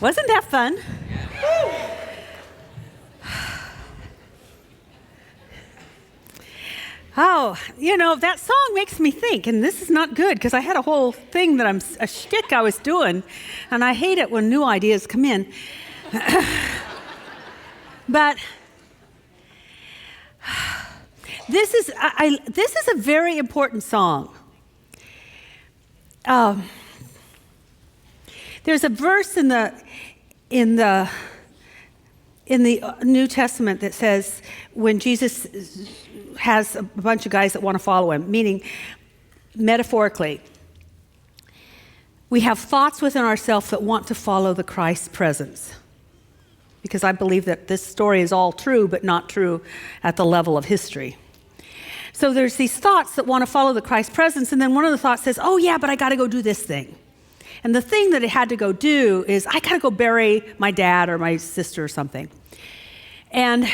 Wasn't that fun? Oh, that song makes me think, and this is not good because I had a whole thing a shtick I was doing, and I hate it when new ideas come in. But this is a very important song. There's a verse in the New Testament that says when Jesus has a bunch of guys that want to follow him, meaning metaphorically, we have thoughts within ourselves that want to follow the Christ presence. Because I believe that this story is all true, but not true at the level of history. So there's these thoughts that want to follow the Christ presence, and then one of the thoughts says, oh yeah, but I got to go do this thing. And the thing that it had to go do is, I got to go bury my dad or my sister or something. And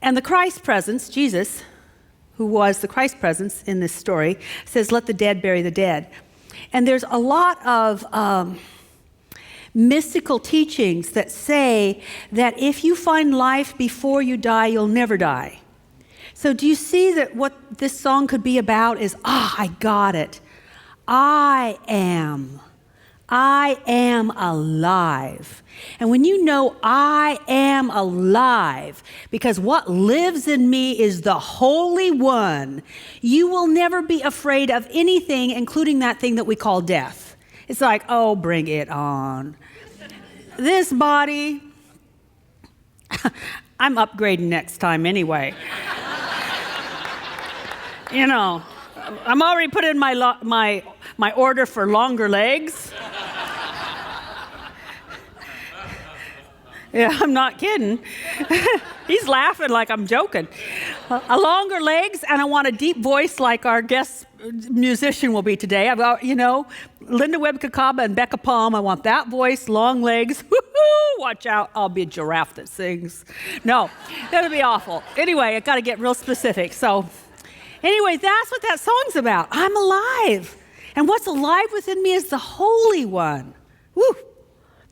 the Christ presence, Jesus, who was the Christ presence in this story, says, let the dead bury the dead. And there's a lot of mystical teachings that say that if you find life before you die, you'll never die. So do you see that what this song could be about is, I got it. I am alive. And when you know I am alive, because what lives in me is the Holy One, you will never be afraid of anything, including that thing that we call death. It's like, oh, bring it on. This body, I'm upgrading next time anyway. I'm already put in my order for longer legs. Yeah, I'm not kidding. He's laughing like I'm joking. A longer legs, and I want a deep voice like our guest musician will be today. I've got, Linda Webb-Kakaba and Becca Palm. I want that voice, long legs. Woo-hoo! Watch out, I'll be a giraffe that sings. No, that'll be awful. Anyway, I got to get real specific. So, anyway, that's what that song's about. I'm alive. And what's alive within me is the Holy One. Woo!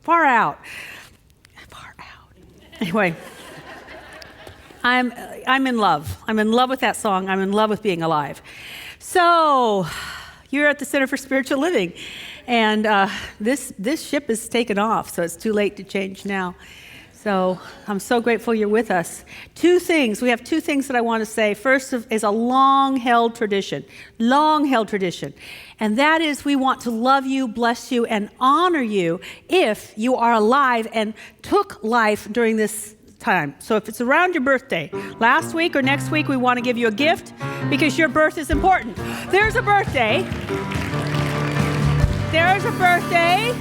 Far out. Anyway, I'm in love. I'm in love with that song. I'm in love with being alive. So, you're at the Center for Spiritual Living, and this ship is taken off, so it's too late to change now. So I'm so grateful you're with us. We have two things that I want to say. First is a long-held tradition, and that is we want to love you, bless you, and honor you if you are alive and took life during this time. So if it's around your birthday, last week or next week, we want to give you a gift because your birth is important. There's a birthday. There's a birthday.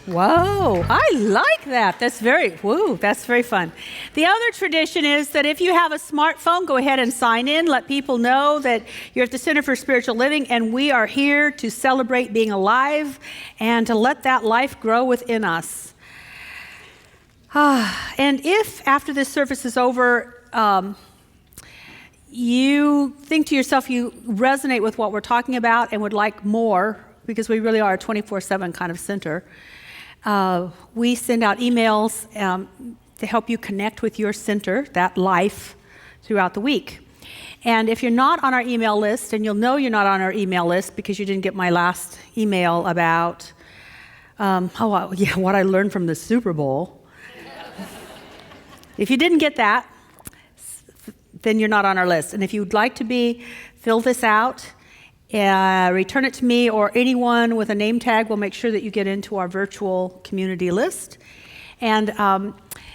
Whoa, I like that. That's very fun. The other tradition is that if you have a smartphone, go ahead and sign in. Let people know that you're at the Center for Spiritual Living, and we are here to celebrate being alive and to let that life grow within us. And if after this service is over, you think to yourself you resonate with what we're talking about and would like more, because we really are a 24/7 kind of center, we send out emails to help you connect with your center, that life, throughout the week. And if you're not on our email list, and you'll know you're not on our email list because you didn't get my last email about what I learned from the Super Bowl. If you didn't get that, then you're not on our list. And if you'd like to be, fill this out. Return it to me or anyone with a name tag. We'll make sure that you get into our virtual community list. And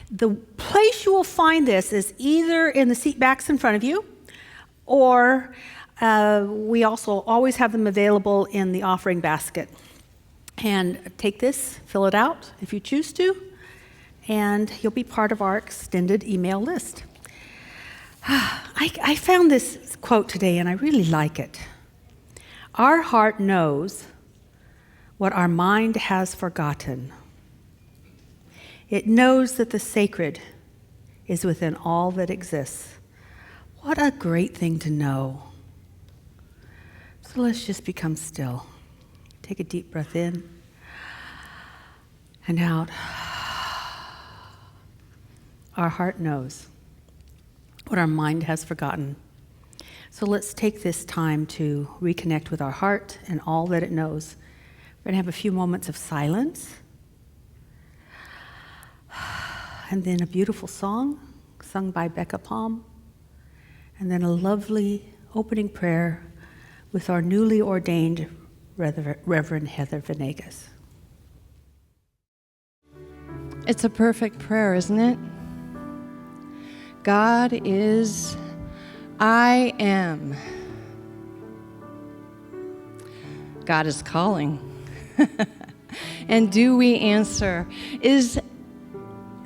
the place you will find this is either in the seat backs in front of you, or we also always have them available in the offering basket. And take this, fill it out if you choose to, and you'll be part of our extended email list. I found this quote today, and I really like it. Our heart knows what our mind has forgotten. It knows that the sacred is within all that exists. What a great thing to know. So let's just become still. Take a deep breath in and out. Our heart knows what our mind has forgotten. So let's take this time to reconnect with our heart and all that it knows. We're going to have a few moments of silence. And then a beautiful song sung by Becca Palm. And then a lovely opening prayer with our newly ordained Reverend Heather Venegas. It's a perfect prayer, isn't it? God is, I am. God is calling. And do we answer? Is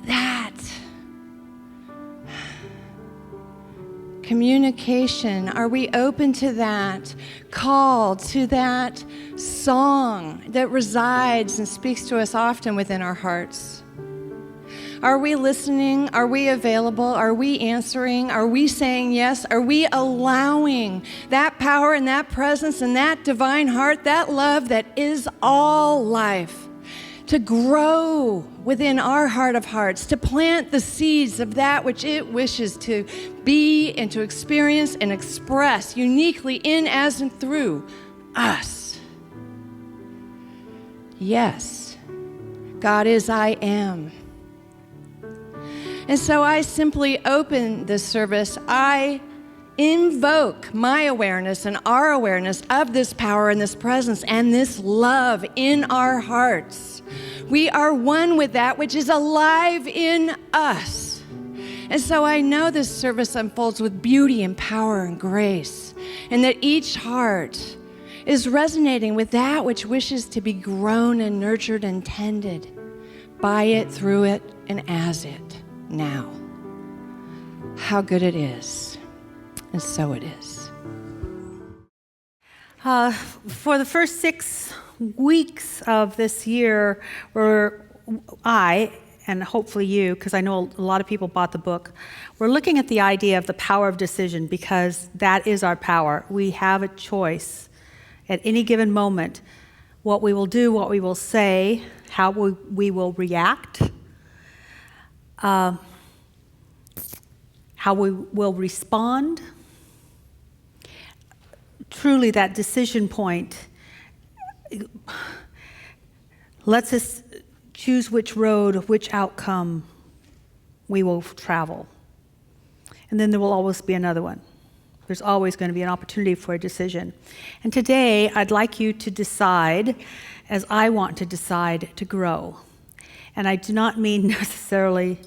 that communication? Are we open to that call, to that song that resides and speaks to us often within our hearts? Are we listening? Are we available? Are we answering? Are we saying yes? Are we allowing that power and that presence and that divine heart, that love that is all life, to grow within our heart of hearts, to plant the seeds of that which it wishes to be and to experience and express uniquely in, as, and through us? Yes, God is, I am. And so I simply open this service. I invoke my awareness and our awareness of this power and this presence and this love in our hearts. We are one with that which is alive in us. And so I know this service unfolds with beauty and power and grace, and that each heart is resonating with that which wishes to be grown and nurtured and tended by it, through it, and as it. Now, how good it is, and so it is. For the first 6 weeks of this year, I, and hopefully you, because I know a lot of people bought the book, we're looking at the idea of the power of decision, because that is our power. We have a choice at any given moment, what we will do, what we will say, how we will react, how we will respond. Truly, that decision point lets us choose which road, which outcome we will travel. And then there will always be another one. There's always going to be an opportunity for a decision. And today, I'd like you to decide, as I want to decide, to grow. And I do not mean necessarily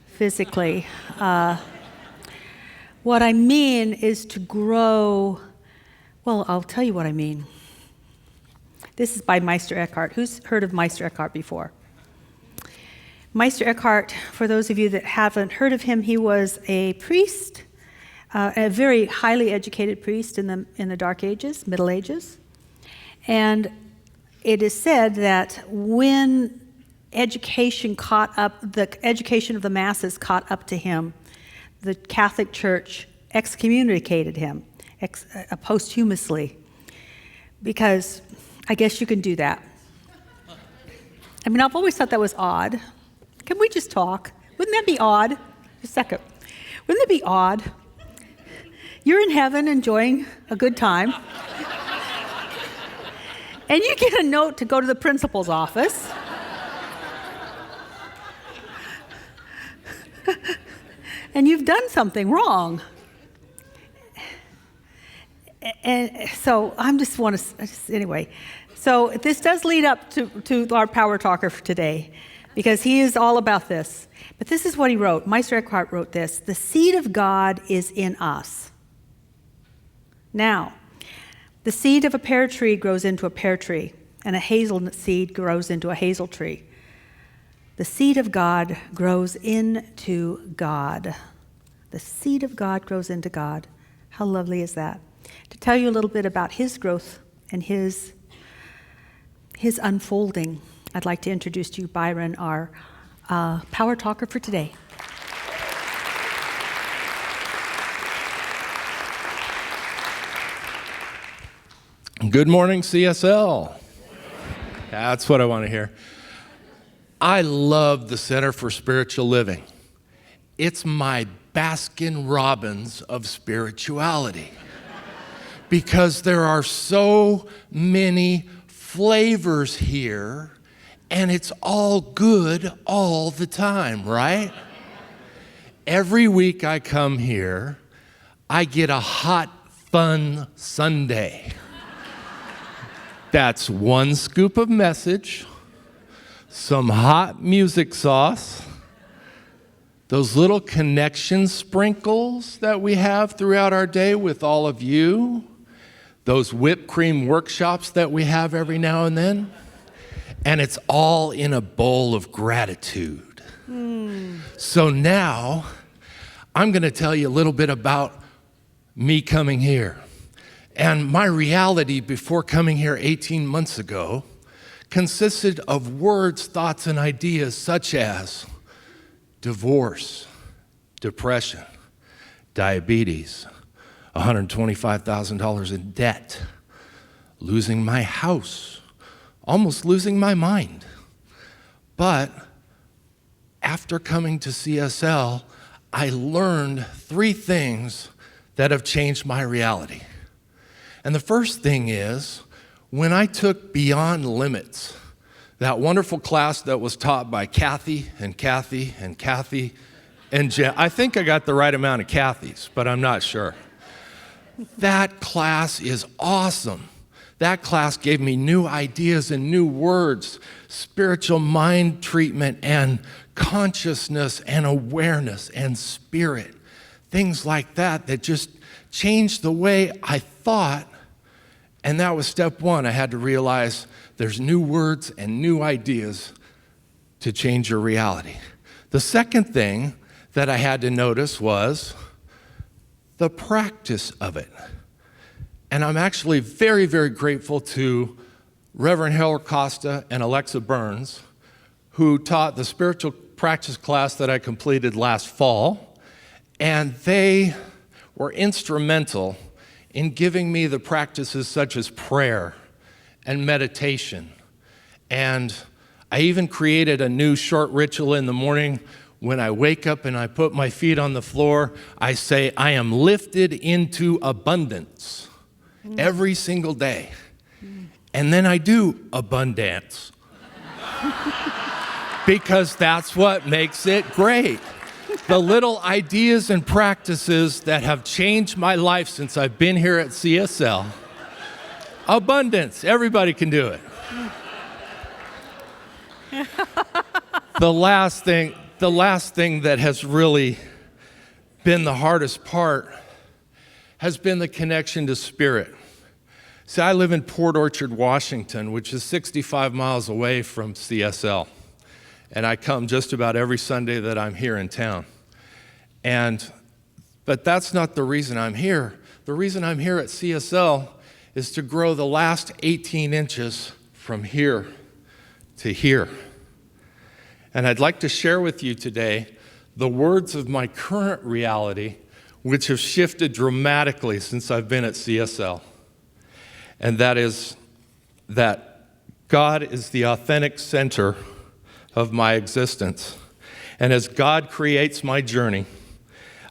physically. What I mean is to grow. Well, I'll tell you what I mean. This is by Meister Eckhart. Who's heard of Meister Eckhart before? Meister Eckhart, for those of you that haven't heard of him, he was a priest, a very highly educated priest in the Dark Ages, Middle Ages. And it is said that when education the education of the masses caught up to him, the Catholic Church excommunicated him posthumously, because I guess you can do that. I mean, I've always thought that was odd. Can we just talk? Wouldn't that be odd? Just a second. Wouldn't that be odd? You're in heaven enjoying a good time, and you get a note to go to the principal's office. And you've done something wrong. And so anyway. So this does lead up to our power talker for today, because he is all about this. But this is what he wrote. Meister Eckhart wrote this: the seed of God is in us. Now, the seed of a pear tree grows into a pear tree, and a hazelnut seed grows into a hazel tree. The seed of God grows into God. The seed of God grows into God. How lovely is that? To tell you a little bit about his growth and his unfolding, I'd like to introduce to you Byron, our Power Talker for today. Good morning, CSL. That's what I want to hear. I love the Center for Spiritual Living. It's my Baskin Robbins of spirituality because there are so many flavors here, and it's all good all the time, right? Every week I come here, I get a hot, fun sundae. That's one scoop of message, some hot music sauce, those little connection sprinkles that we have throughout our day with all of you, those whipped cream workshops that we have every now and then, and it's all in a bowl of gratitude. So now, I'm going to tell you a little bit about me coming here. And my reality before coming here 18 months ago consisted of words, thoughts, and ideas such as divorce, depression, diabetes, $125,000 in debt, losing my house, almost losing my mind. But after coming to CSL, I learned 3 things that have changed my reality. And the first thing is, when I took Beyond Limits, that wonderful class that was taught by Kathy and Jen. I think I got the right amount of Kathys, but I'm not sure. That class is awesome. That class gave me new ideas and new words, spiritual mind treatment and consciousness and awareness and spirit, things like that that just changed the way I thought. And that was step 1. I had to realize there's new words and new ideas to change your reality. The second thing that I had to notice was the practice of it. And I'm actually very, very grateful to Reverend Harold Costa and Alexa Burns, who taught the spiritual practice class that I completed last fall. And they were instrumental in giving me the practices such as prayer and meditation. And I even created a new short ritual in the morning. When I wake up and I put my feet on the floor, I say, I am lifted into abundance every single day. And then I do abundance because that's what makes it great. The little ideas and practices that have changed my life since I've been here at CSL. Abundance, everybody can do it. The last thing that has really been the hardest part has been the connection to spirit. See, I live in Port Orchard, Washington, which is 65 miles away from CSL. And I come just about every Sunday that I'm here in town. But that's not the reason I'm here. The reason I'm here at CSL is to grow the last 18 inches from here to here. And I'd like to share with you today the words of my current reality, which have shifted dramatically since I've been at CSL. And that is that God is the authentic center of my existence. And as God creates my journey,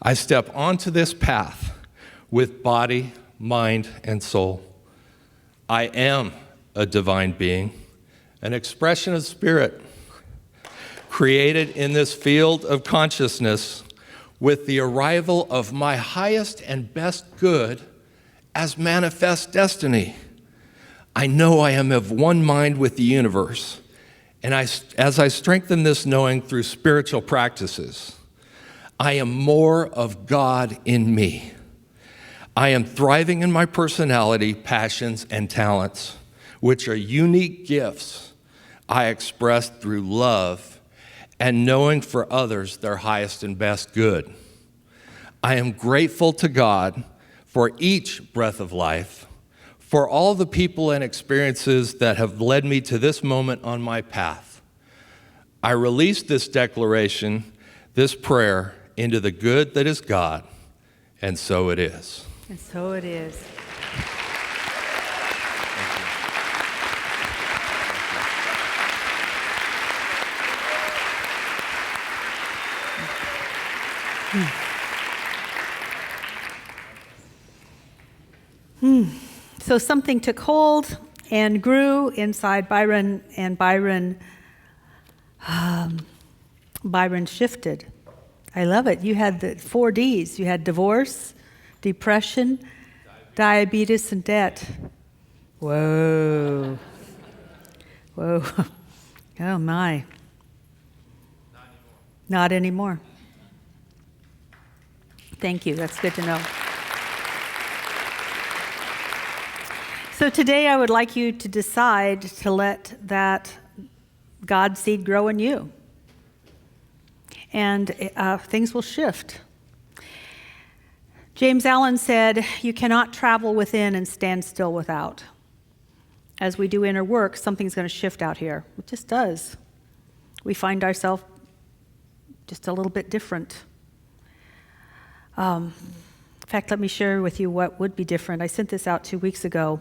I step onto this path with body, mind, and soul. I am a divine being, an expression of spirit, created in this field of consciousness with the arrival of my highest and best good as manifest destiny. I know I am of one mind with the universe. And as I strengthen this knowing through spiritual practices, I am more of God in me. I am thriving in my personality, passions, and talents, which are unique gifts I express through love and knowing for others their highest and best good. I am grateful to God for each breath of life, for all the people and experiences that have led me to this moment on my path. I release this declaration, this prayer, into the good that is God, and so it is. And so it is. So something took hold and grew inside Byron, and Byron shifted. I love it. You had the 4 Ds. You had divorce, depression, diabetes, and debt. Whoa. Whoa. Oh, my. Not anymore. Thank you. That's good to know. So today I would like you to decide to let that God seed grow in you. And things will shift. James Allen said, "You cannot travel within and stand still without." As we do inner work, something's going to shift out here. It just does. We find ourselves just a little bit different. In fact, let me share with you what would be different. I sent this out 2 weeks ago,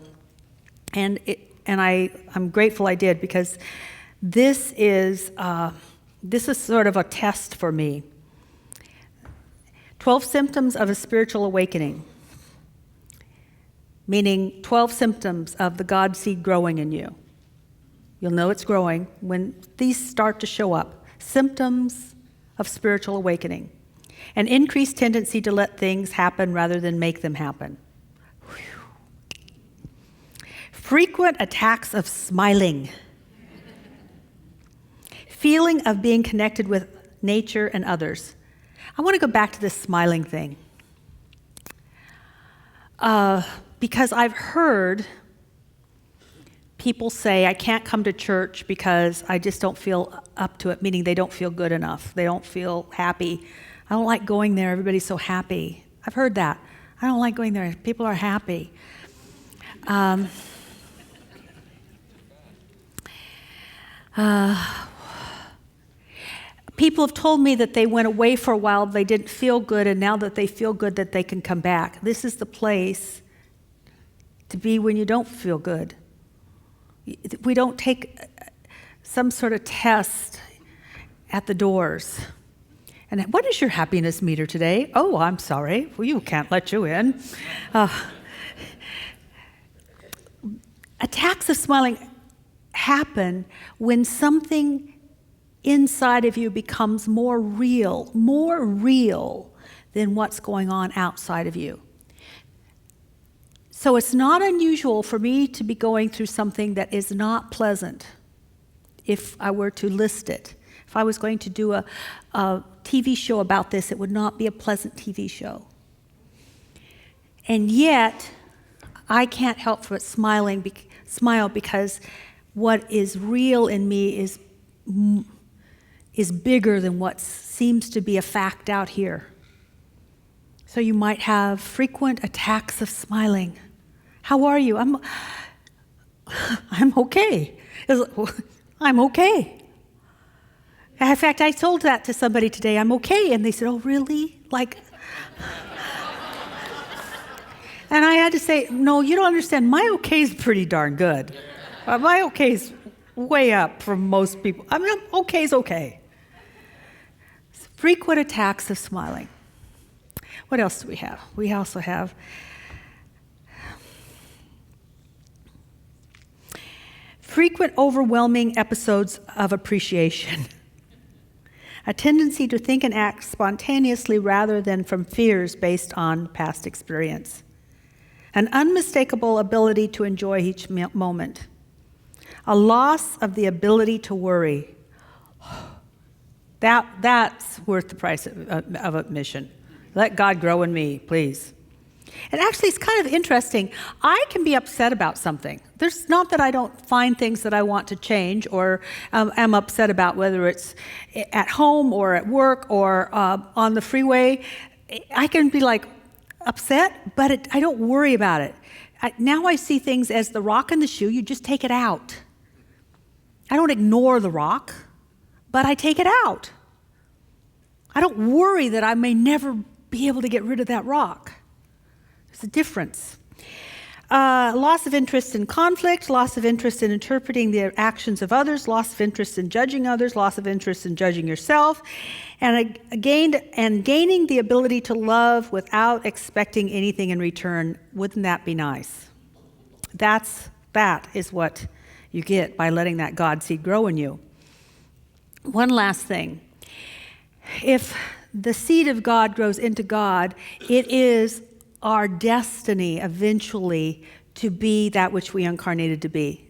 and I'm grateful I did, because this is sort of a test for me. 12 symptoms of a spiritual awakening, meaning 12 symptoms of the God seed growing in you. You'll know it's growing when these start to show up. Symptoms of spiritual awakening. An increased tendency to let things happen rather than make them happen. Frequent attacks of smiling. Feeling of being connected with nature and others. I want to go back to this smiling thing. Because I've heard people say, I can't come to church because I just don't feel up to it, meaning they don't feel good enough. They don't feel happy. I don't like going there. Everybody's so happy. I've heard that. I don't like going there. People are happy. People have told me that they went away for a while, they didn't feel good, and now that they feel good, that they can come back. This is the place to be when you don't feel good. We don't take some sort of test at the doors. And what is your happiness meter today? Oh, I'm sorry. Well, you can't let you in. Attacks of smiling happen when something inside of you becomes more real than what's going on outside of you. So it's not unusual for me to be going through something that is not pleasant if I were to list it. If I was going to do a TV show about this, it would not be a pleasant TV show. And yet, I can't help but smile because what is real in me is bigger than what seems to be a fact out here. So you might have frequent attacks of smiling. How are you? I'm okay. I'm okay. In fact, I told that to somebody today. I'm okay. And they said, oh, really? And I had to say, no, you don't understand. My okay is pretty darn good. My okay is way up from most people. I mean, okay is okay. Frequent attacks of smiling. What else do we have? We also have frequent overwhelming episodes of appreciation. A tendency to think and act spontaneously rather than from fears based on past experience. An unmistakable ability to enjoy each moment. A loss of the ability to worry. That's worth the price of admission. Let God grow in me, please. And actually, it's kind of interesting. I can be upset about something. There's not that I don't find things that I want to change or am upset about, whether it's at home or at work or on the freeway. I can be upset, but I don't worry about it. Now I see things as the rock in the shoe. You just take it out. I don't ignore the rock. but I take it out. I don't worry that I may never be able to get rid of that rock. There's a difference. Loss of interest in conflict, loss of interest in interpreting the actions of others, loss of interest in judging others, loss of interest in judging yourself, and gaining the ability to love without expecting anything in return. Wouldn't that be nice? That is what you get by letting that God seed grow in you. One last thing. If the seed of God grows into God, it is our destiny eventually to be that which we incarnated to be,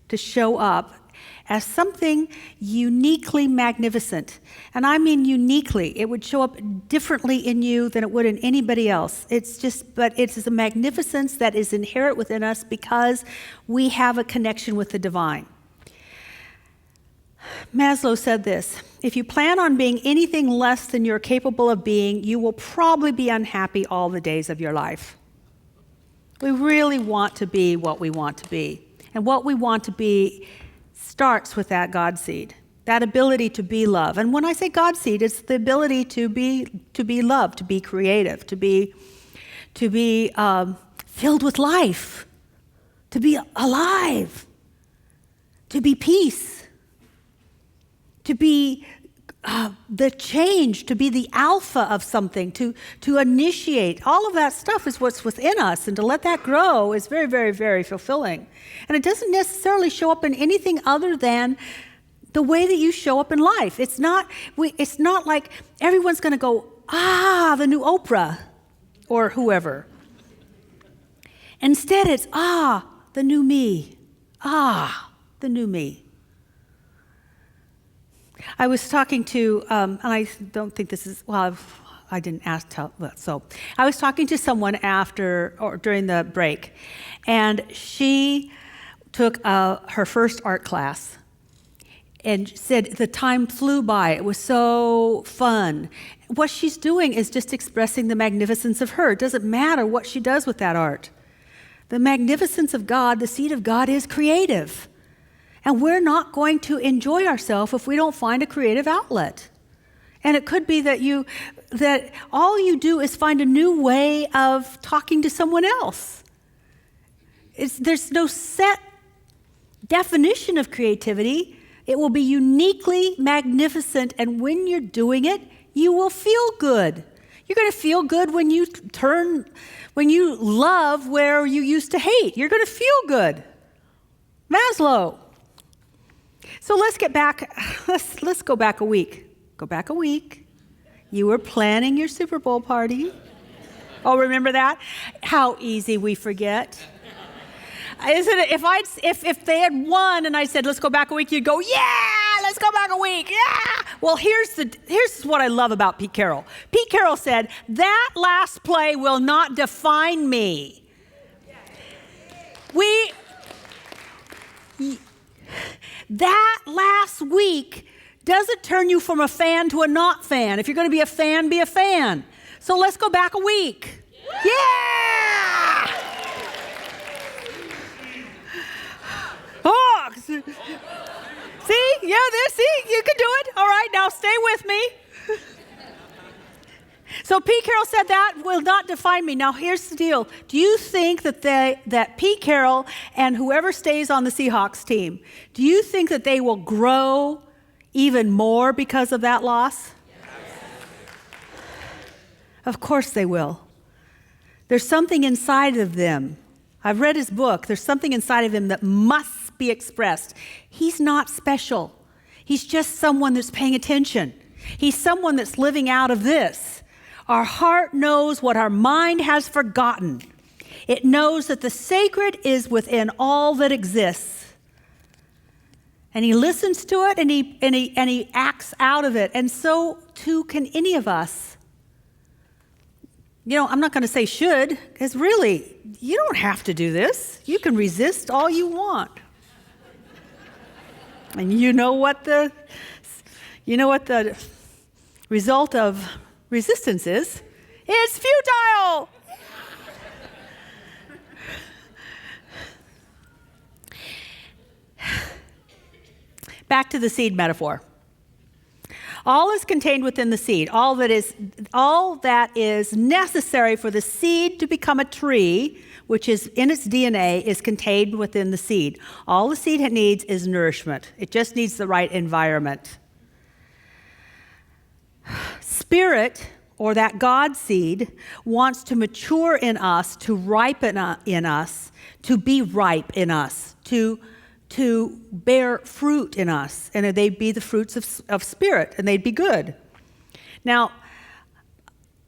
to show up as something uniquely magnificent. And I mean uniquely. It would show up differently in you than it would in anybody else. But it's a magnificence that is inherent within us because we have a connection with the divine. Maslow said this: if you plan on being anything less than you're capable of being, you will probably be unhappy all the days of your life. We really want to be what we want to be. And what we want to be starts with that God seed, that ability to be love. And when I say God seed, it's the ability to be loved, to be creative, to be filled with life, to be alive, to be peace, to be the change, to be the alpha of something, to initiate. All of that stuff is what's within us, and to let that grow is very, very, very fulfilling. And it doesn't necessarily show up in anything other than the way that you show up in life. It's not like everyone's going to go, the new Oprah, or whoever. Instead, it's, the new me. The new me. I was talking to, and I don't think this is, I didn't ask, so I was talking to someone during the break, and she took her first art class and said the time flew by. It was so fun. What she's doing is just expressing the magnificence of her. It doesn't matter what she does with that art. The magnificence of God, the seed of God, is creative. And we're not going to enjoy ourselves if we don't find a creative outlet. And it could be that all you do is find a new way of talking to someone else. There's no set definition of creativity. It will be uniquely magnificent, and when you're doing it, you will feel good. You're going to feel good when you love where you used to hate. You're going to feel good. Maslow. So let's get back, let's go back a week. Go back a week. You were planning your Super Bowl party. Oh, remember that? How easy we forget. Isn't it? If they had won and I said, let's go back a week, you'd go, yeah, let's go back a week, yeah. Well, here's what I love about Pete Carroll. Pete Carroll said, that last play will not define me. That last week doesn't turn you from a fan to a not fan. If you're going to be a fan, be a fan. So let's go back a week. Yeah! Oh, see? Yeah, you can do it. All right, now stay with me. So Pete Carroll said that will not define me. Now here's the deal. Do you think that Pete Carroll and whoever stays on the Seahawks team, do you think that they will grow even more because of that loss? Yes. Of course they will. There's something inside of them. I've read his book. There's something inside of him that must be expressed. He's not special. He's just someone that's paying attention. He's someone that's living out of this. Our heart knows what our mind has forgotten. It knows that the sacred is within all that exists. And he listens to it and he acts out of it. And so too can any of us. You know, I'm not going to say should, because really, you don't have to do this. You can resist all you want. And you know what the result of resistance is? It's futile. Back to the seed metaphor. All is contained within the seed. All that is necessary for the seed to become a tree, which is in its DNA, is contained within the seed. All the seed needs is nourishment. It just needs the right environment. Spirit, or that God seed, wants to mature in us, to ripen in us, to be ripe in us, to bear fruit in us. And they'd be the fruits of Spirit, and they'd be good. Now,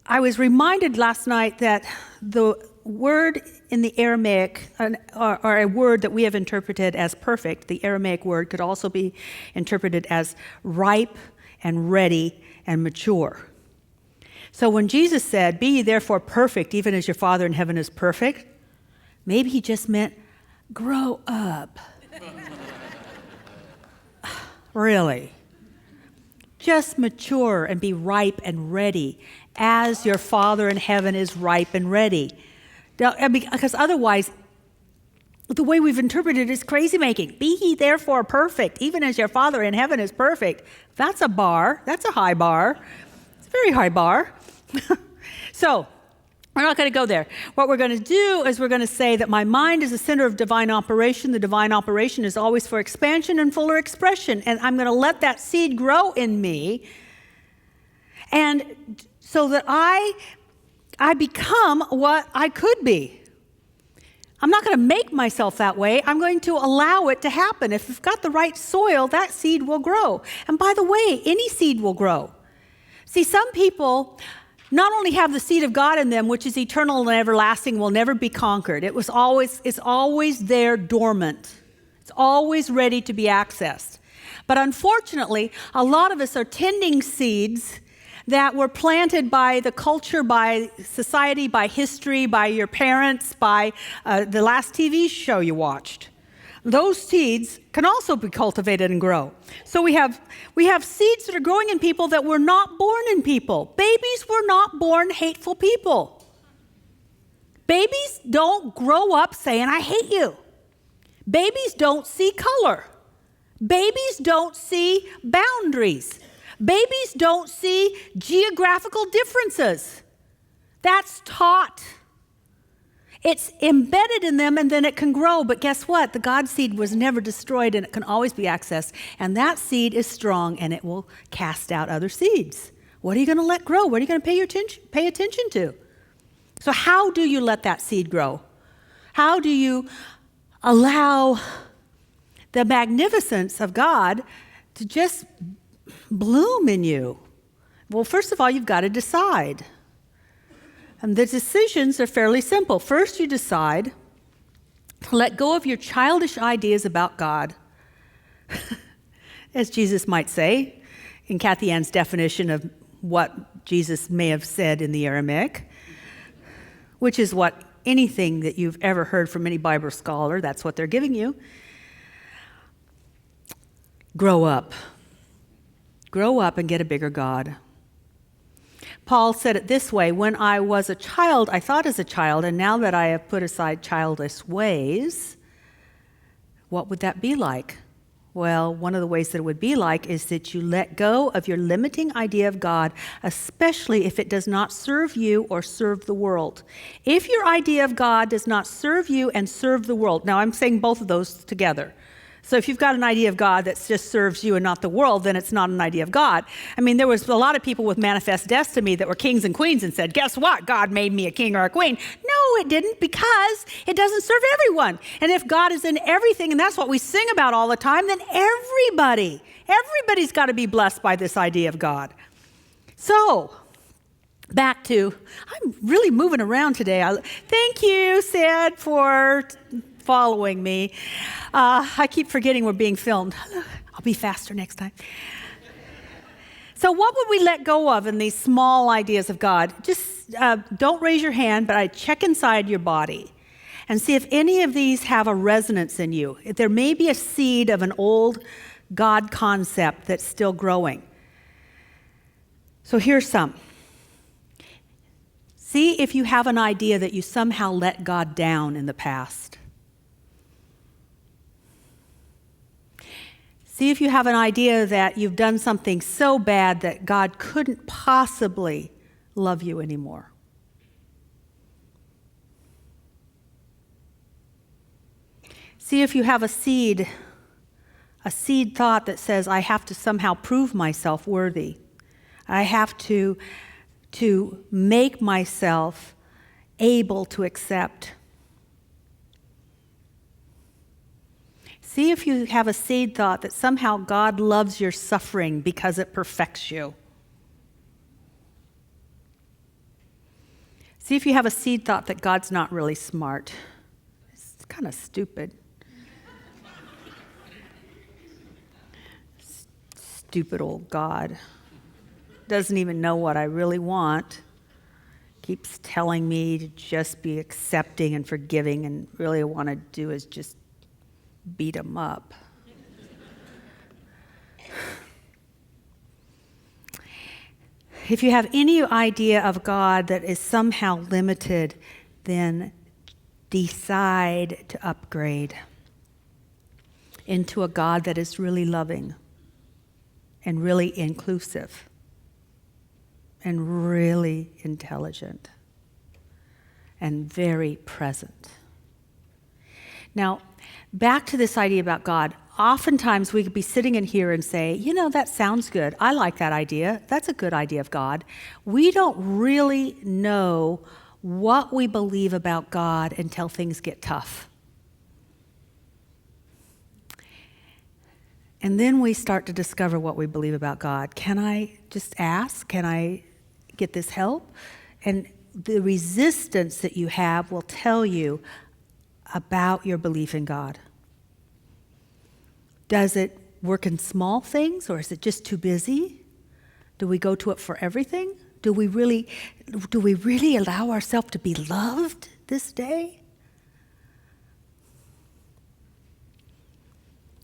I was reminded last night that the word in the Aramaic, or a word that we have interpreted as perfect, the Aramaic word could also be interpreted as ripe and ready and mature. So when Jesus said, "Be ye therefore perfect, even as your Father in heaven is perfect," maybe he just meant, grow up. Really. Just mature and be ripe and ready as your Father in heaven is ripe and ready. Now, because otherwise, the way we've interpreted it is crazy making. Be ye therefore perfect, even as your Father in heaven is perfect. That's a bar. That's a high bar. It's a very high bar. So, we're not going to go there. What we're going to do is we're going to say that my mind is the center of divine operation. The divine operation is always for expansion and fuller expression. And I'm going to let that seed grow in me, and so that I become what I could be. I'm not going to make myself that way. I'm going to allow it to happen. If you've got the right soil, that seed will grow. And by the way, any seed will grow. See, some people not only have the seed of God in them, which is eternal and everlasting, will never be conquered. It's always there dormant. It's always ready to be accessed. But unfortunately, a lot of us are tending seeds that were planted by the culture, by society, by history, by your parents, by the last TV show you watched. Those seeds can also be cultivated and grow. So we have seeds that are growing in people that were not born in people. Babies were not born hateful people. Babies don't grow up saying, "I hate you." Babies don't see color. Babies don't see boundaries. Babies don't see geographical differences. That's taught. It's embedded in them, and then it can grow. But guess what? The God seed was never destroyed, and it can always be accessed. And that seed is strong, and it will cast out other seeds. What are you going to let grow? What are you going to pay attention to? So how do you let that seed grow? How do you allow the magnificence of God to just bloom in you? Well, first of all, you've got to decide. And the decisions are fairly simple. First, you decide to let go of your childish ideas about God, as Jesus might say, in Kathianne's definition of what Jesus may have said in the Aramaic, which is what anything that you've ever heard from any Bible scholar, that's what they're giving you. Grow up. Grow up and get a bigger God. Paul said it this way: when I was a child, I thought as a child, and now that I have put aside childish ways, what would that be like? Well, one of the ways that it would be like is that you let go of your limiting idea of God, especially if it does not serve you or serve the world. If your idea of God does not serve you and serve the world, now I'm saying both of those together. So if you've got an idea of God that just serves you and not the world, then it's not an idea of God. I mean, there was a lot of people with manifest destiny that were kings and queens and said, "Guess what? God made me a king or a queen." No, it didn't, because it doesn't serve everyone. And if God is in everything, and that's what we sing about all the time, then everybody's got to be blessed by this idea of God. So, back to, I'm really moving around today. Thank you, Sid, for following me. I keep forgetting we're being filmed. I'll be faster next time. So what would we let go of in these small ideas of God? Just don't raise your hand, but I check inside your body and see if any of these have a resonance in you. If there may be a seed of an old God concept that's still growing. So here's some. See if you have an idea that you somehow let God down in the past. See if you have an idea that you've done something so bad that God couldn't possibly love you anymore. See if you have a seed thought that says, I have to somehow prove myself worthy. I have to make myself able to accept. See if you have a seed thought that somehow God loves your suffering because it perfects you. See if you have a seed thought that God's not really smart. It's kind of stupid. Stupid old God. Doesn't even know what I really want. Keeps telling me to just be accepting and forgiving, and really what I want to do is just beat him up. If you have any idea of God that is somehow limited, then decide to upgrade into a God that is really loving and really inclusive and really intelligent and very present. Now, back to this idea about God. Oftentimes we could be sitting in here and say, that sounds good. I like that idea. That's a good idea of God. We don't really know what we believe about God until things get tough. And then we start to discover what we believe about God. Can I just ask? Can I get this help? And the resistance that you have will tell you about your belief in God. Does it work in small things, or is it just too busy? Do we go to it for everything? Do we really allow ourselves to be loved this day?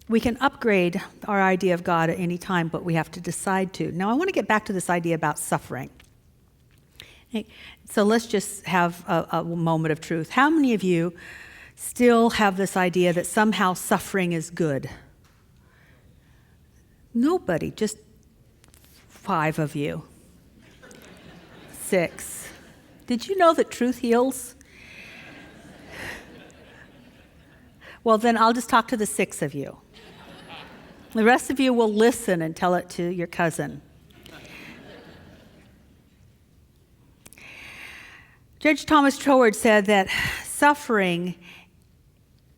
We can upgrade our idea of God at any time, but we have to decide to. Now, I want to get back to this idea about suffering. Okay, so let's just have a moment of truth. How many of you still have this idea that somehow suffering is good? Nobody, just 5 of you. 6. Did you know that truth heals? Well, then I'll just talk to the 6 of you. The rest of you will listen and tell it to your cousin. Judge Thomas Troward said that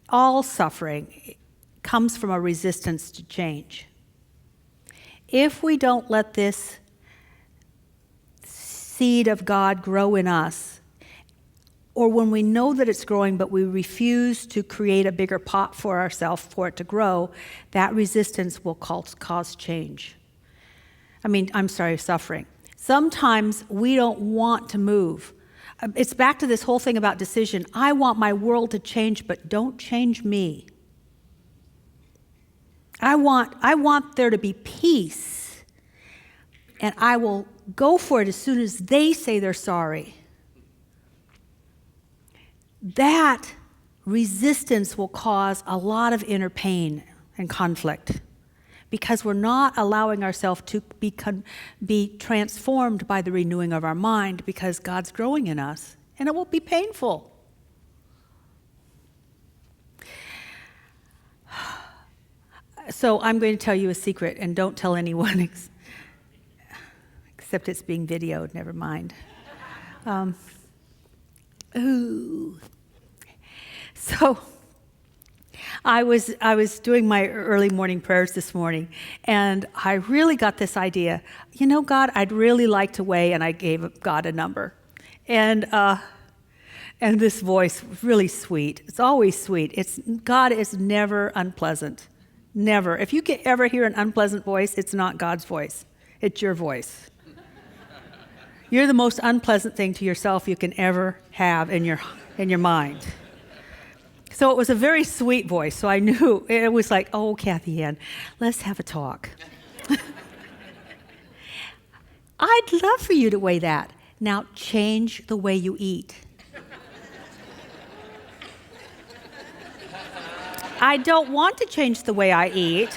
all suffering, comes from a resistance to change. If we don't let this seed of God grow in us, or when we know that it's growing but we refuse to create a bigger pot for ourselves for it to grow, that resistance will cause change. Suffering. Sometimes we don't want to move. It's back to this whole thing about decision. I want my world to change, but don't change me. I want there to be peace, and I will go for it as soon as they say they're sorry. That resistance will cause a lot of inner pain and conflict because we're not allowing ourselves to be transformed by the renewing of our mind, because God's growing in us, and it will be painful. So I'm going to tell you a secret, and don't tell anyone except it's being videoed, never mind. So I was doing my early morning prayers this morning, and I really got this idea. God, I'd really like to weigh, and I gave God a number. And this voice, really sweet. It's always sweet. God is never unpleasant. Never. If you ever hear an unpleasant voice, it's not God's voice. It's your voice. You're the most unpleasant thing to yourself you can ever have in your mind. So it was a very sweet voice. So I knew it was like, oh, Kathianne, let's have a talk. I'd love for you to weigh that. Now change the way you eat. I don't want to change the way I eat.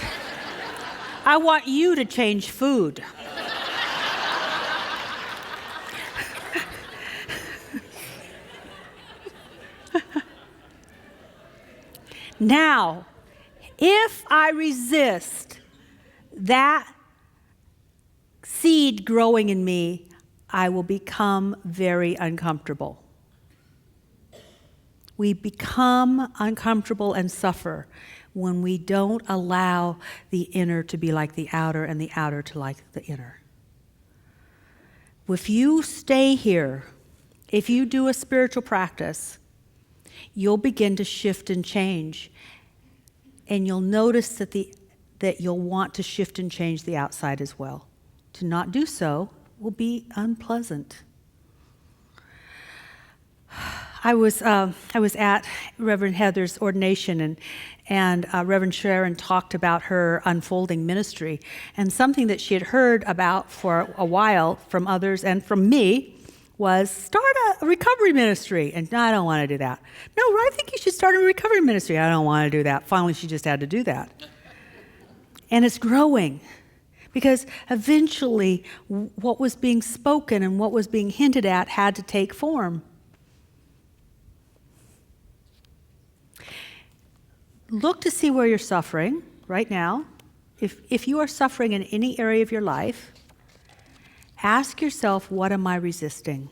I want you to change food. Now, if I resist that seed growing in me, I will become very uncomfortable. We become uncomfortable and suffer when we don't allow the inner to be like the outer and the outer to like the inner. If you stay here, if you do a spiritual practice, you'll begin to shift and change. And you'll notice that you'll want to shift and change the outside as well. To not do so will be unpleasant. I was at Reverend Heather's ordination, and Reverend Sharon talked about her unfolding ministry, and something that she had heard about for a while from others and from me was start a recovery ministry. And no, I don't want to do that. No, I think you should start a recovery ministry. I don't want to do that. Finally, she just had to do that. And it's growing because eventually what was being spoken and what was being hinted at had to take form. Look to see where you're suffering right now. If you are suffering in any area of your life, ask yourself, what am I resisting?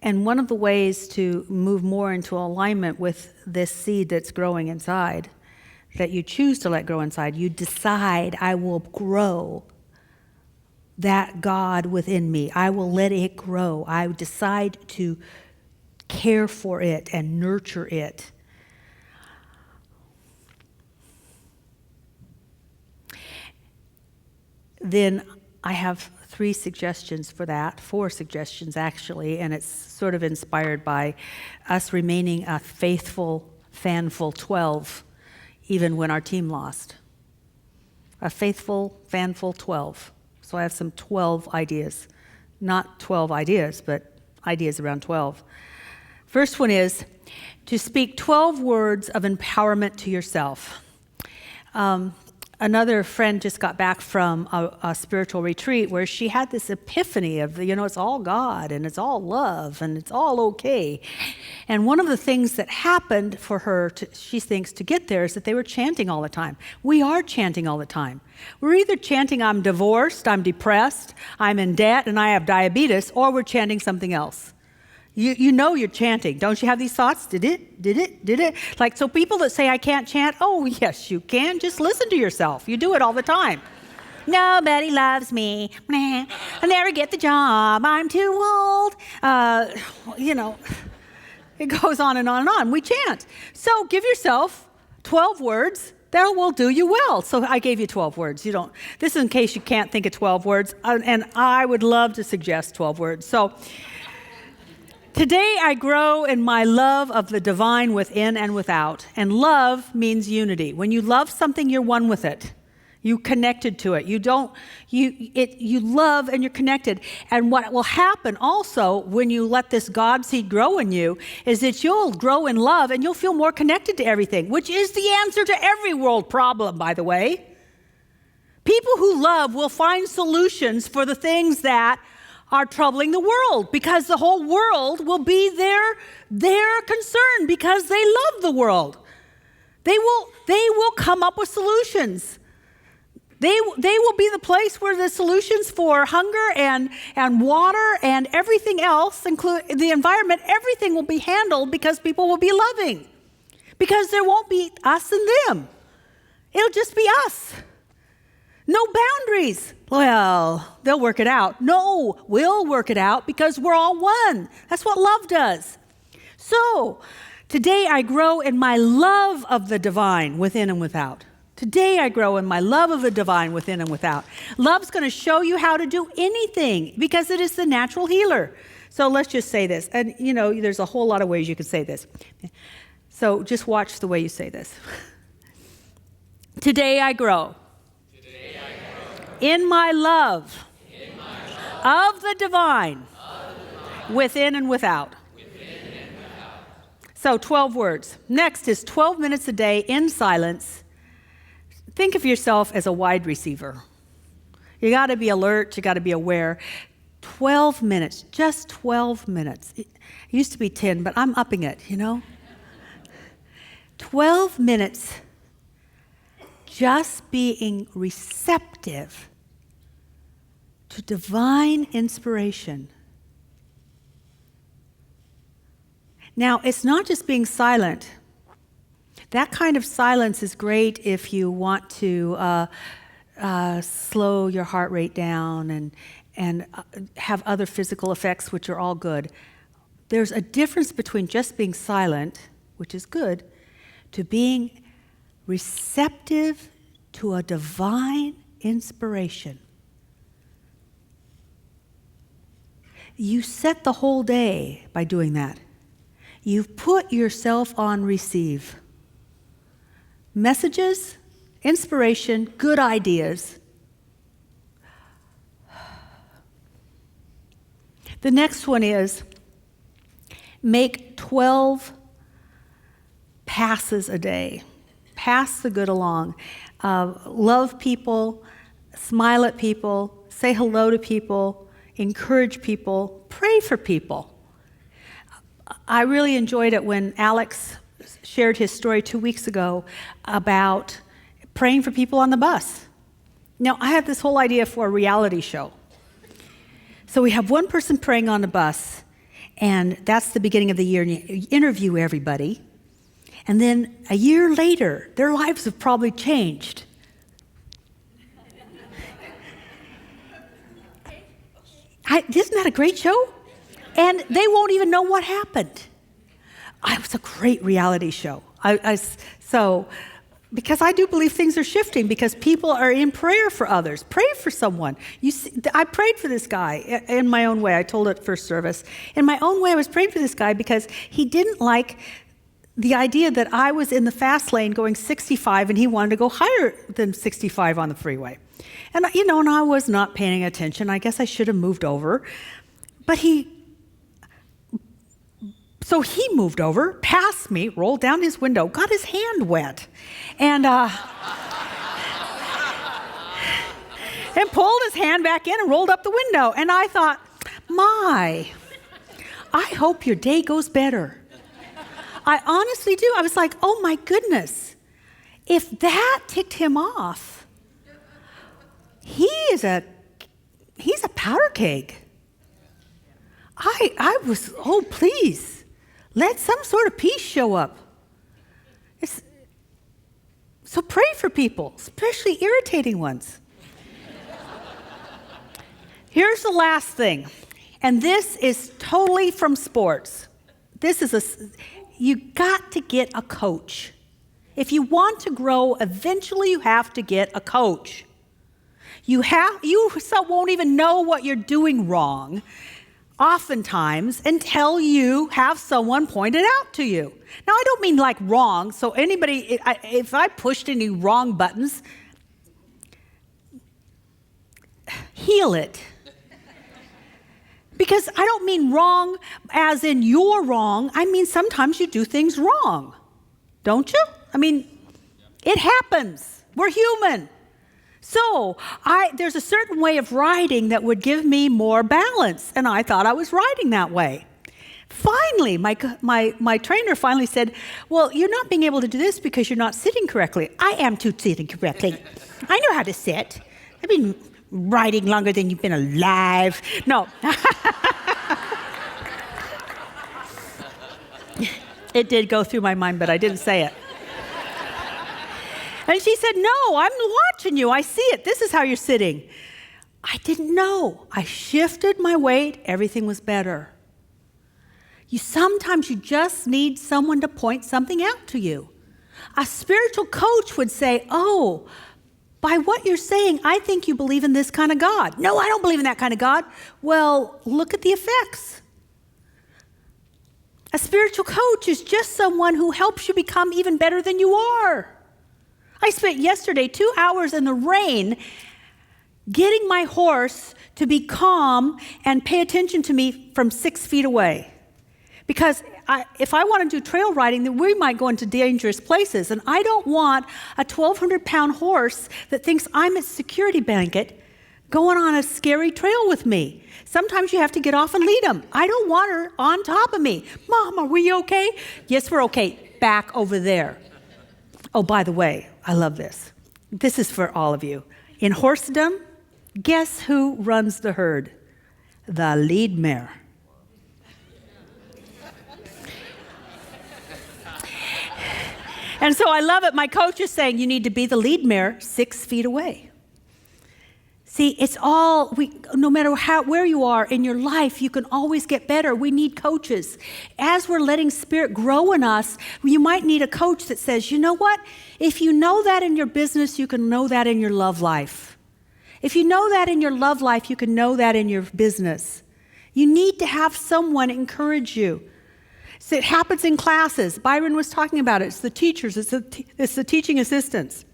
And one of the ways to move more into alignment with this seed that's growing inside, that you choose to let grow inside, you decide, I will grow that God within me. I will let it grow. I decide to care for it and nurture it. Then I have 3 suggestions for that, 4 suggestions actually, and it's sort of inspired by us remaining a faithful, fanful 12, even when our team lost. A faithful, fanful 12. So I have some 12 ideas. Not 12 ideas, but ideas around 12. First one is to speak 12 words of empowerment to yourself. Another friend just got back from a spiritual retreat where she had this epiphany of, it's all God and it's all love and it's all okay. And one of the things that happened for her, she thinks, to get there is that they were chanting all the time. We are chanting all the time. We're either chanting, I'm divorced, I'm depressed, I'm in debt, and I have diabetes, or we're chanting something else. You know you're chanting. Don't you have these thoughts? Did it? Like, so people that say I can't chant, oh, yes, you can. Just listen to yourself. You do it all the time. Nobody loves me. I never get the job. I'm too old. It goes on and on and on. We chant. So give yourself 12 words that will do you well. So I gave you 12 words. This is in case you can't think of 12 words. And I would love to suggest 12 words. So today I grow in my love of the divine within and without. And love means unity. When you love something, you're one with it. You connected to it. You love and you're connected. And what will happen also when you let this God seed grow in you is that you'll grow in love and you'll feel more connected to everything, which is the answer to every world problem, by the way. People who love will find solutions for the things that are troubling the world, because the whole world will be their concern, because they love the world. They will come up with solutions. They will be the place where the solutions for hunger and water and everything else, including the environment, everything will be handled because people will be loving. Because there won't be us and them. It'll just be us. No boundaries. Well, they'll work it out. No, we'll work it out because we're all one. That's what love does. So, today I grow in my love of the divine within and without. Today I grow in my love of the divine within and without. Love's going to show you how to do anything because it is the natural healer. So let's just say this. And there's a whole lot of ways you could say this. So just watch the way you say this. Today I grow. in my love of the divine, within and without. So 12 words. Next is 12 minutes a day in silence. Think of yourself as a wide receiver. You got to be alert. You got to be aware. 12 minutes, just 12 minutes. It used to be 10, but I'm upping it, 12 minutes just being receptive to divine inspiration. Now, it's not just being silent. That kind of silence is great if you want to slow your heart rate down and have other physical effects, which are all good. There's a difference between just being silent, which is good, to being receptive to a divine inspiration. You set the whole day by doing that. You've put yourself on receive. Messages, inspiration, good ideas. The next one is make 12 passes a day. Pass the good along. Love people, smile at people, say hello to people, encourage people, pray for people. I really enjoyed it when Alex shared his story 2 weeks ago about praying for people on the bus. Now, I have this whole idea for a reality show. So we have one person praying on the bus, and that's the beginning of the year, and you interview everybody. And then a year later, their lives have probably changed. Isn't that a great show? And they won't even know what happened. It was a great reality show. Because I do believe things are shifting because people are in prayer for others. Pray for someone. You see, I prayed for this guy in my own way. I told it first service. In my own way, I was praying for this guy because he didn't like the idea that I was in the fast lane going 65 and he wanted to go higher than 65 on the freeway. And I was not paying attention. I guess I should have moved over. So he moved over, passed me, rolled down his window, got his hand wet, and pulled his hand back in and rolled up the window. And I thought, I hope your day goes better. I honestly do. I was like, oh my goodness, if that ticked him off, he's a powder keg. I was, oh please, let some sort of peace show up. So pray for people, especially irritating ones. Here's the last thing, and this is totally from sports. You got to get a coach. If you want to grow, eventually you have to get a coach. You won't even know what you're doing wrong, oftentimes, until you have someone point it out to you. Now, I don't mean like wrong, so if I pushed any wrong buttons, heal it. Because I don't mean wrong as in you're wrong. I mean sometimes you do things wrong, don't you? I mean, it happens. We're human. So there's a certain way of riding that would give me more balance, and I thought I was riding that way. Finally, my trainer finally said, well, you're not being able to do this because you're not sitting correctly. I am sitting correctly. I know how to sit. I've been riding longer than you've been alive. No. It did go through my mind, but I didn't say it. And she said, no, I'm watching you. I see it. This is how you're sitting. I didn't know. I shifted my weight. Everything was better. Sometimes you just need someone to point something out to you. A spiritual coach would say, oh, by what you're saying, I think you believe in this kind of God. No, I don't believe in that kind of God. Well, look at the effects. A spiritual coach is just someone who helps you become even better than you are. I spent yesterday 2 hours in the rain getting my horse to be calm and pay attention to me from 6 feet away. Because if I want to do trail riding, then we might go into dangerous places. And I don't want a 1,200-pound horse that thinks I'm its security blanket going on a scary trail with me. Sometimes you have to get off and lead them. I don't want her on top of me. Mom, are we okay? Yes, we're okay. Back over there. Oh, by the way, I love this. This is for all of you. In horsedom, guess who runs the herd? The lead mare. And so I love it. My coach is saying you need to be the lead mare 6 feet away. See, it's all, no matter where you are in your life, you can always get better. We need coaches. As we're letting Spirit grow in us, you might need a coach that says, you know what? If you know that in your business, you can know that in your love life. If you know that in your love life, you can know that in your business. You need to have someone encourage you. So it happens in classes. Byron was talking about it. It's the teachers. It's the teaching assistants.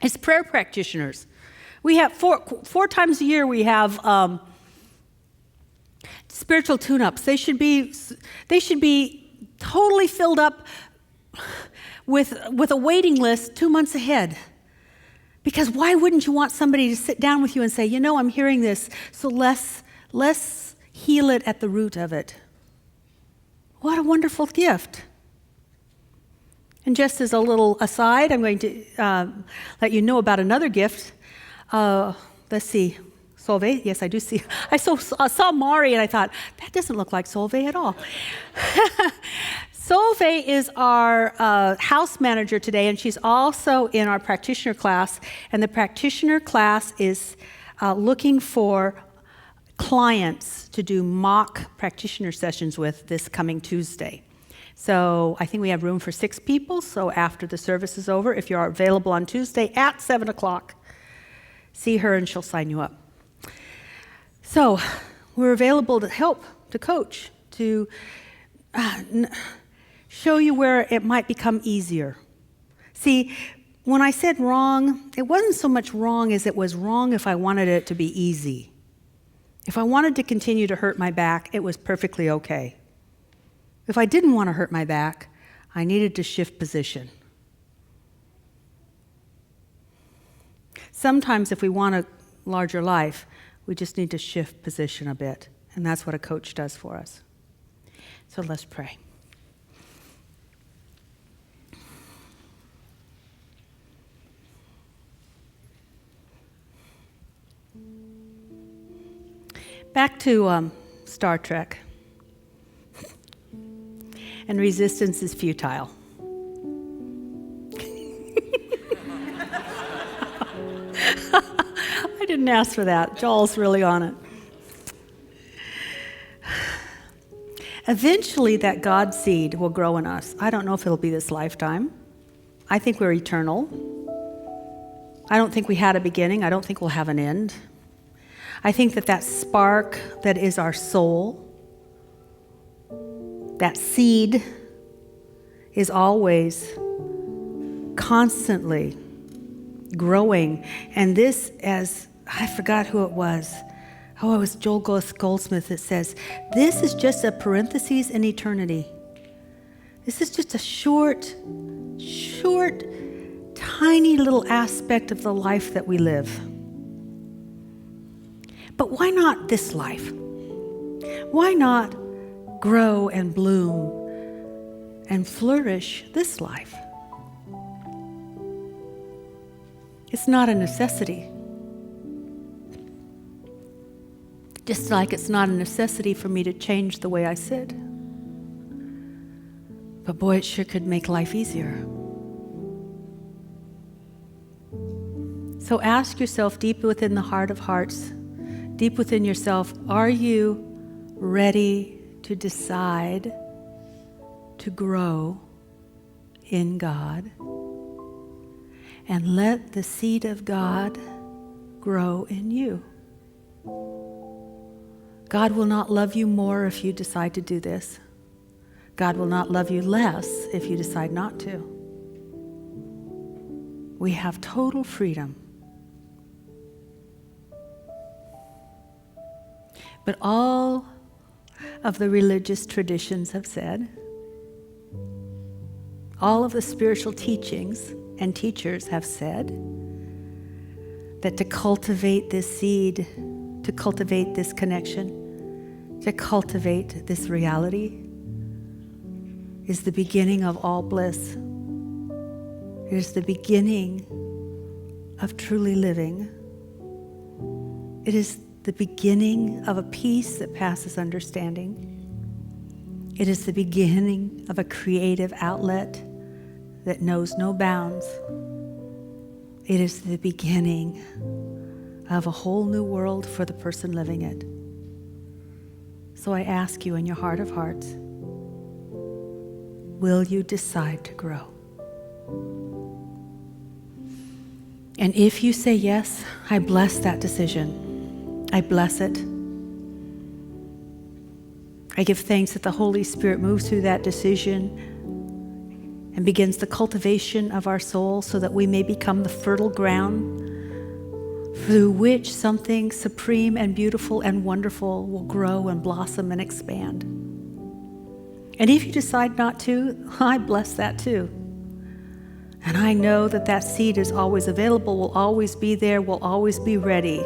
It's prayer practitioners. We have four times a year we have spiritual tune-ups. They should be totally filled up with a waiting list 2 months ahead. Because why wouldn't you want somebody to sit down with you and say, you know, I'm hearing this, so let's heal it at the root of it. What a wonderful gift. And just as a little aside, I'm going to let you know about another gift. Let's see. Solveig? Yes, I do see. I saw Mari and I thought, that doesn't look like Solveig at all. Solveig is our house manager today, and she's also in our practitioner class. And the practitioner class is looking for clients to do mock practitioner sessions with this coming Tuesday. So I think we have room for 6 people. So after the service is over, if you're available on Tuesday at 7 o'clock, see her and she'll sign you up. So we're available to help, to coach, to show you where it might become easier. See, when I said wrong, it wasn't so much wrong as it was wrong if I wanted it to be easy. If I wanted to continue to hurt my back, it was perfectly okay. If I didn't want to hurt my back, I needed to shift position. Sometimes if we want a larger life, we just need to shift position a bit, and that's what a coach does for us. So let's pray. Back to Star Trek. And resistance is futile. I didn't ask for that. Joel's really on it. Eventually, that God seed will grow in us. I don't know if it'll be this lifetime. I think we're eternal. I don't think we had a beginning. I don't think we'll have an end. I think that spark that is our soul, that seed, is always constantly growing. And this, as I forgot who it was. Oh, it was Joel Goldsmith that says, this is just a parenthesis in eternity. This is just a short, tiny little aspect of the life that we live. But why not this life? Why not grow and bloom and flourish this life? It's not a necessity. Just like it's not a necessity for me to change the way I sit. But boy, it sure could make life easier. So ask yourself deep within the heart of hearts, deep within yourself, are you ready to decide to grow in God and let the seed of God grow in you? God will not love you more if you decide to do this. God will not love you less if you decide not to. We have total freedom. But all of the religious traditions have said, all of the spiritual teachings and teachers have said that to cultivate this seed, to cultivate this connection, to cultivate this reality is the beginning of all bliss. It is the beginning of truly living. It is the beginning of a peace that passes understanding. It is the beginning of a creative outlet that knows no bounds. It is the beginning of a whole new world for the person living it. So I ask you in your heart of hearts, will you decide to grow? And if you say yes, I bless that decision. I bless it. I give thanks that the Holy Spirit moves through that decision and begins the cultivation of our soul so that we may become the fertile ground through which something supreme and beautiful and wonderful will grow and blossom and expand. And if you decide not to, I bless that too. And I know that that seed is always available, will always be there, will always be ready.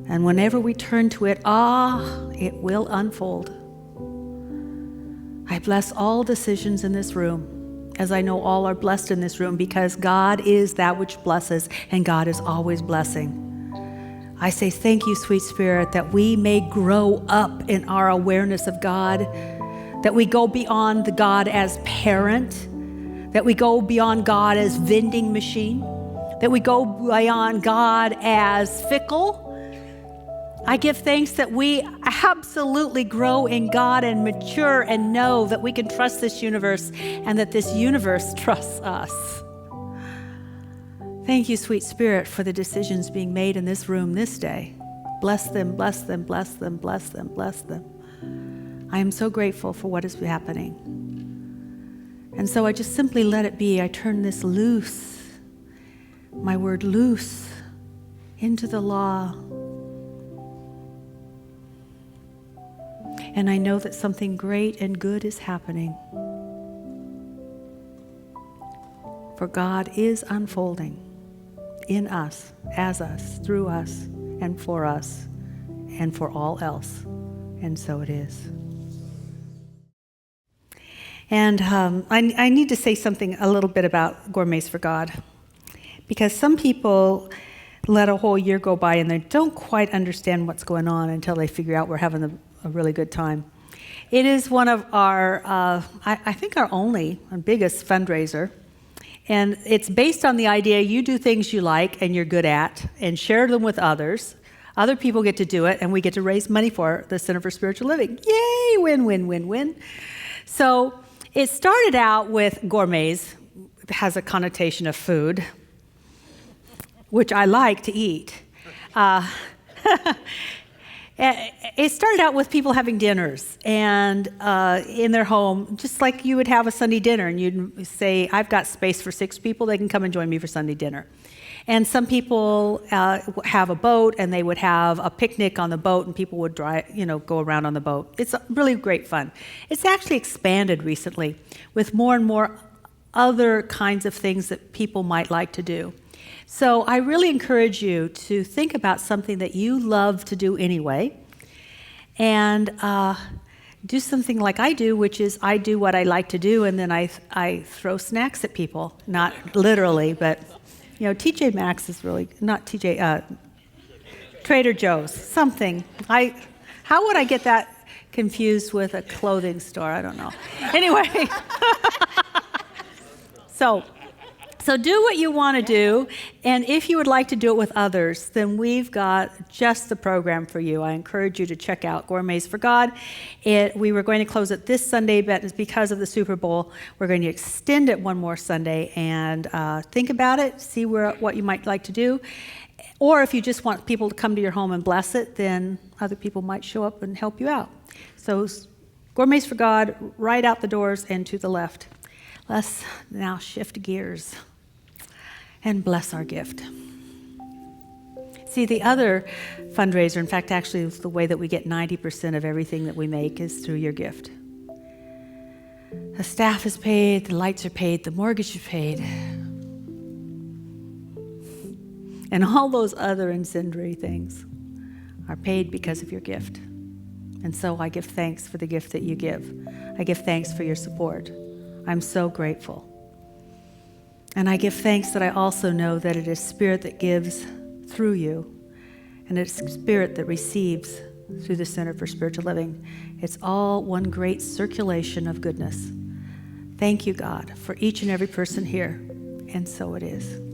And whenever we turn to it, it will unfold. I bless all decisions in this room, as I know all are blessed in this room, because God is that which blesses, and God is always blessing. I say thank you, sweet Spirit, that we may grow up in our awareness of God, that we go beyond the God as parent, that we go beyond God as vending machine, that we go beyond God as fickle. I give thanks that we absolutely grow in God and mature and know that we can trust this universe and that this universe trusts us. Thank you, sweet Spirit, for the decisions being made in this room this day. Bless them, bless them, bless them, bless them, bless them. I am so grateful for what is happening. And so I just simply let it be. I turn this loose, my word loose, into the law. And I know that something great and good is happening. For God is unfolding in us, as us, through us, and for all else. And so it is. And I need to say something a little bit about Gourmets for God, because some people let a whole year go by and they don't quite understand what's going on until they figure out we're having a really good time. It is one of our, I think our only and biggest fundraiser, and it's based on the idea you do things you like and you're good at and share them with others. Other people get to do it, and we get to raise money for the Center for Spiritual Living. Yay, win, win, win, win. So it started out with gourmets. It has a connotation of food, which I like to eat. It started out with people having dinners and in their home, just like you would have a Sunday dinner, and you'd say, I've got space for 6 people, they can come and join me for Sunday dinner. And some people have a boat, and they would have a picnic on the boat, and people would go around on the boat. It's really great fun. It's actually expanded recently with more and more other kinds of things that people might like to do. So I really encourage you to think about something that you love to do anyway, and do something like I do, which is I do what I like to do, and then I throw snacks at people. Not literally, but TJ Maxx is really, not TJ, Trader Joe's, something. How would I get that confused with a clothing store? I don't know. Anyway, So do what you want to do, and if you would like to do it with others, then we've got just the program for you. I encourage you to check out Gourmets for God. We were going to close it this Sunday, but because of the Super Bowl, we're going to extend it one more Sunday, and think about it, see what you might like to do. Or if you just want people to come to your home and bless it, then other people might show up and help you out. So Gourmets for God, right out the doors and to the left. Let's now shift gears and bless our gift. See, the other fundraiser, in fact, actually, it's the way that we get 90% of everything that we make is through your gift. The staff is paid, the lights are paid, the mortgage is paid, and all those other and sundry things are paid because of your gift. And so I give thanks for the gift that you give. I give thanks for your support. I'm so grateful. And I give thanks that I also know that it is Spirit that gives through you, and it's Spirit that receives through the Center for Spiritual Living. It's all one great circulation of goodness. Thank you, God, for each and every person here, and so it is.